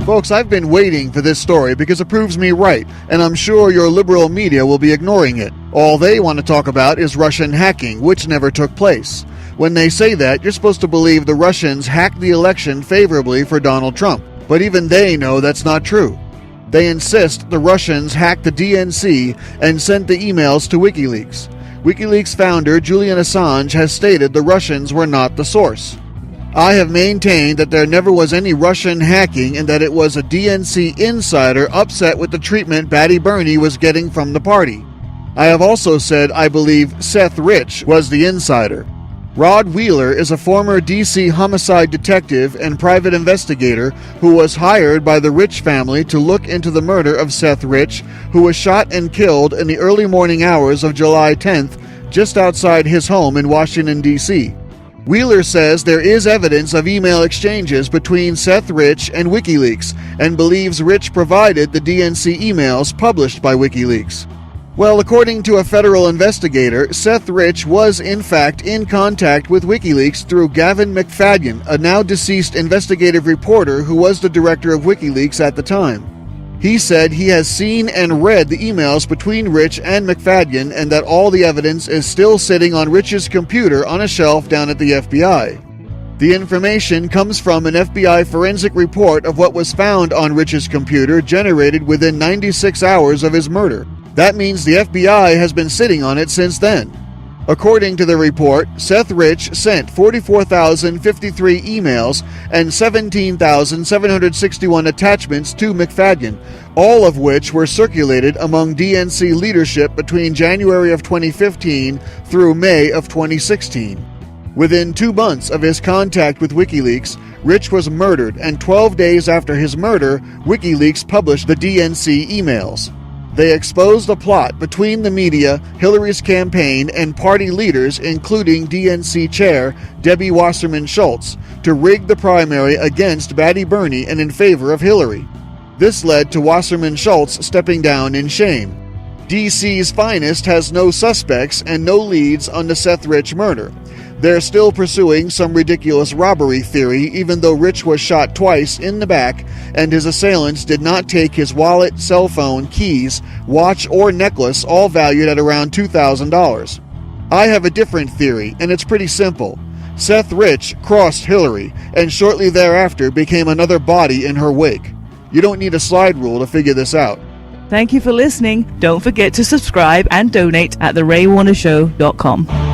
Folks, I've been waiting for this story because it proves me right, and I'm sure your liberal media will be ignoring it. All they want to talk about is Russian hacking, which never took place. When they say that, you're supposed to believe the Russians hacked the election favorably for Donald Trump, but even they know that's not true. They insist the Russians hacked the DNC and sent the emails to WikiLeaks. WikiLeaks founder Julian Assange has stated the Russians were not the source. I have maintained that there never was any Russian hacking and that it was a DNC insider upset with the treatment Batty Burney was getting from the party. I have also said I believe Seth Rich was the insider. Rod Wheeler is a former D.C. homicide detective and private investigator who was hired by the Rich family to look into the murder of Seth Rich, who was shot and killed in the early morning hours of July 10th, just outside his home in Washington, D.C. Wheeler says there is evidence of email exchanges between Seth Rich and WikiLeaks and believes Rich provided the DNC emails published by WikiLeaks. Well, according to a federal investigator, Seth Rich was in fact in contact with WikiLeaks through Gavin McFadden, a now deceased investigative reporter who was the director of WikiLeaks at the time. He said he has seen and read the emails between Rich and McFadden and that all the evidence is still sitting on Rich's computer on a shelf down at the FBI. The information comes from an FBI forensic report of what was found on Rich's computer generated within 96 hours of his murder. That means the FBI has been sitting on it since then. According to the report, Seth Rich sent 44,053 emails and 17,761 attachments to McFadden, all of which were circulated among DNC leadership between January of 2015 through May of 2016. Within 2 months of his contact with WikiLeaks, Rich was murdered, and 12 days after his murder, WikiLeaks published the DNC emails. They exposed a plot between the media, Hillary's campaign, and party leaders, including DNC chair Debbie Wasserman-Schultz, to rig the primary against Batty Burney and in favor of Hillary. This led to Wasserman-Schultz stepping down in shame. DC's finest has no suspects and no leads on the Seth Rich murder. They're still pursuing some ridiculous robbery theory, even though Rich was shot twice in the back and his assailants did not take his wallet, cell phone, keys, watch, or necklace, all valued at around $2,000. I have a different theory, and it's pretty simple. Seth Rich crossed Hillary, and shortly thereafter became another body in her wake. You don't need a slide rule to figure this out. Thank you for listening. Don't forget to subscribe and donate at theraywarnershow.com.